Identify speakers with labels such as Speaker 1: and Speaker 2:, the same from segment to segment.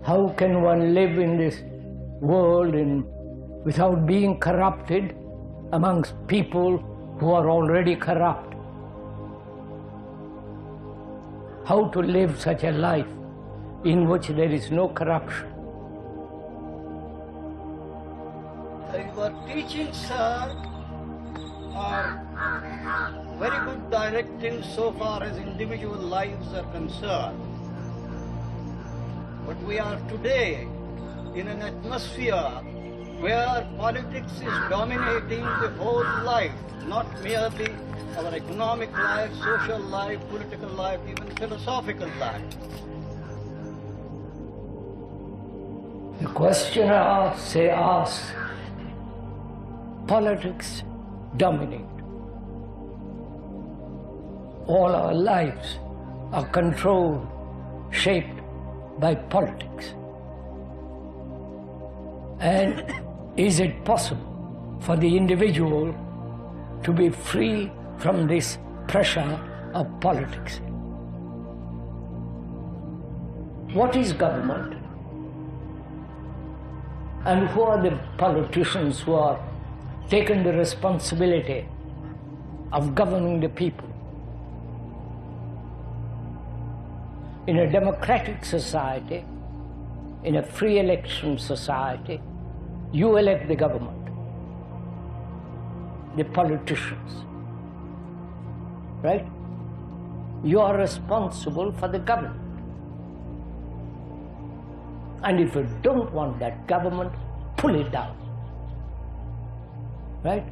Speaker 1: How can one live in this world without being corrupted amongst people who are already corrupt? How to live such a life in which there is no corruption?
Speaker 2: Your teachings, sir, are very good directing so far as individual lives are concerned. But we are today in an atmosphere where politics is dominating the whole life, not merely our economic life, social life, political life, even philosophical life.
Speaker 1: The questioner asks, politics dominate. All our lives are controlled, shaped by politics. And is it possible for the individual to be free from this pressure of politics? What is government? And who are the politicians who are taken the responsibility of governing the people? In a democratic society, in a free election society, you elect the government, the politicians, right? You are responsible for the government. And if you don't want that government, pull it down, right?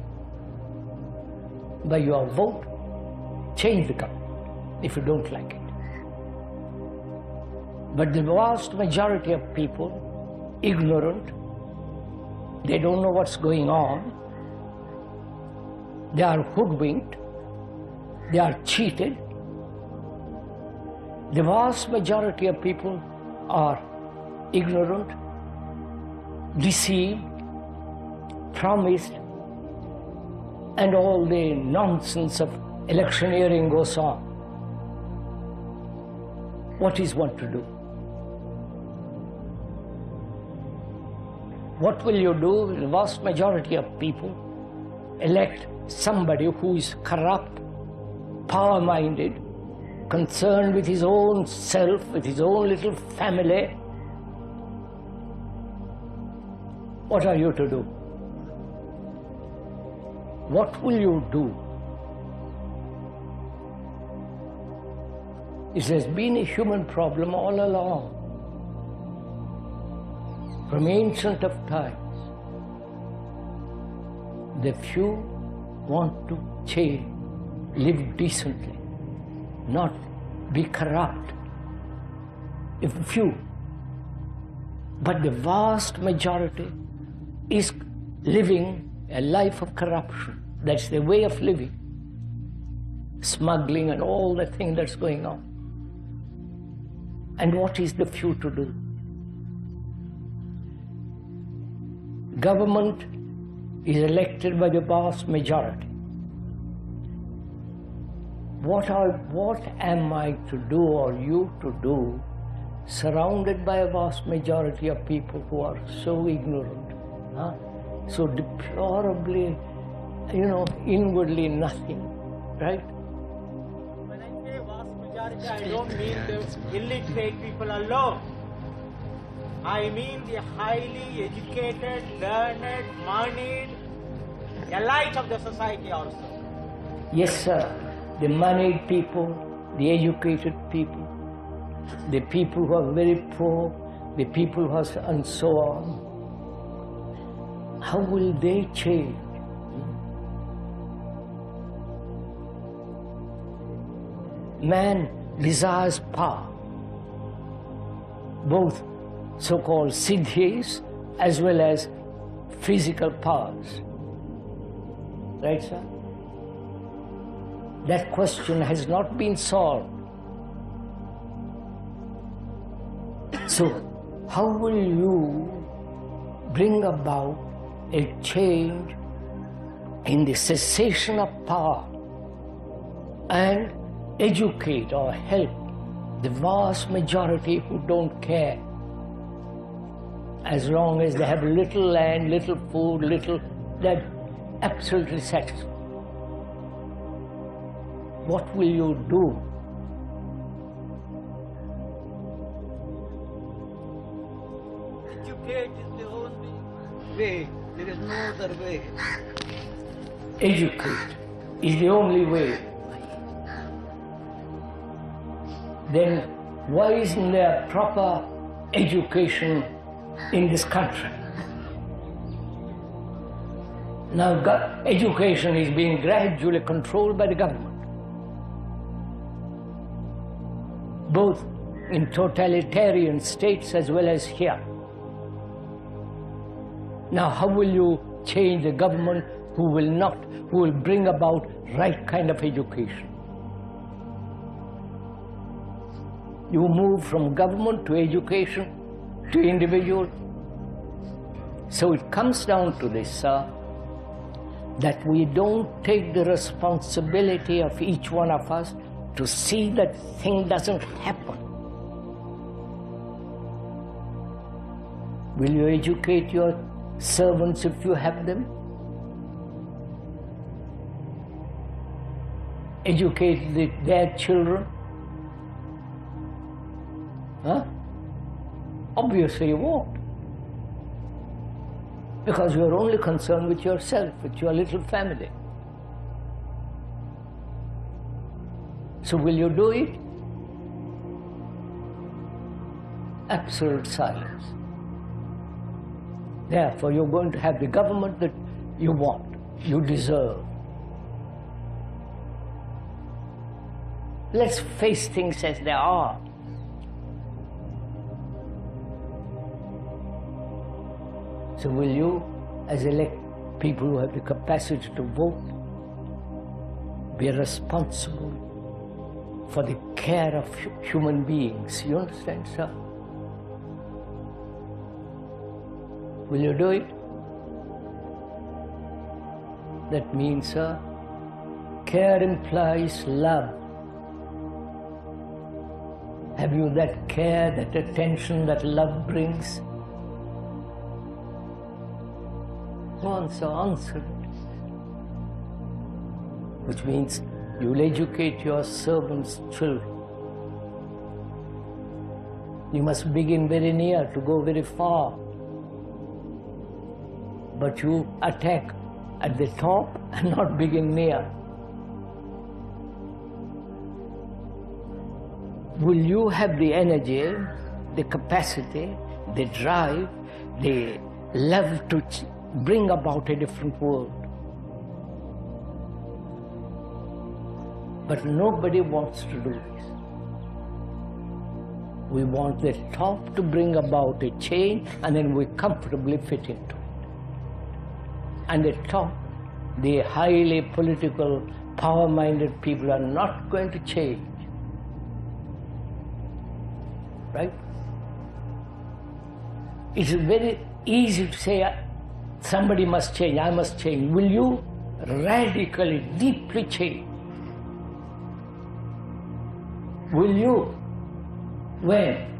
Speaker 1: By your vote, change the government if you don't like it. But the vast majority of people, ignorant, they don't know what's going on, they are hoodwinked, they are cheated. The vast majority of people are ignorant, deceived, promised, and all the nonsense of electioneering goes on. What is one to do? What will you do? The vast majority of people elect somebody who is corrupt, power-minded, concerned with his own self, with his own little family. What are you to do? What will you do? It has been a human problem all along. From ancient of times, the few want to change, live decently, not be corrupt. If few, but the vast majority is living a life of corruption. That's the way of living. Smuggling and all the thing that's going on. And what is the few to do? Government is elected by the vast majority. What am I to do or you to do surrounded by a vast majority of people who are so ignorant, so deplorably, inwardly nothing, right?
Speaker 3: When I say vast majority, I don't mean the illiterate people alone. I mean the highly educated, learned, moneyed, elite of the society also.
Speaker 1: Yes, sir. The moneyed people, the educated people, the people who are very poor, the people who are, and so on. How will they change? Man desires power, both so-called siddhis as well as physical powers. Right, sir? That question has not been solved. So, how will you bring about a change in the cessation of power and educate or help the vast majority who don't care as long as they have little land, little food, little, they're absolutely satisfied. What will you do?
Speaker 2: Educate is the only way. There is no other way.
Speaker 1: Educate is the only way. Then why isn't there proper education in this country? Now education is being gradually controlled by the government, both in totalitarian states as well as here. Now how will you change a government who will bring about right kind of education? You move from government to education to individual. So it comes down to this, sir, that we don't take the responsibility of each one of us to see that thing doesn't happen. Will you educate your servants if you have them? Educate their children? Huh? Obviously you won't. Because you're only concerned with yourself, with your little family. So will you do it? Absolute silence. Therefore, you're going to have the government that you want, you deserve. Let's face things as they are. So will you, as elect people who have the capacity to vote, be responsible for the care of human beings? You understand, sir? Will you do it? That means, sir, care implies love. Have you that care, that attention that love brings? Go on, sir, answer it. Which means you will educate your servants' children. You must begin very near to go very far. But you attack at the top and not begin near. Will you have the energy, the capacity, the drive, the love to bring about a different world? But nobody wants to do this. We want the top to bring about a change, and then we comfortably fit into it. And the top, the highly political, power-minded people are not going to change. Right? It's very easy to say, somebody must change, I must change. Will you radically, deeply change? Will you? When?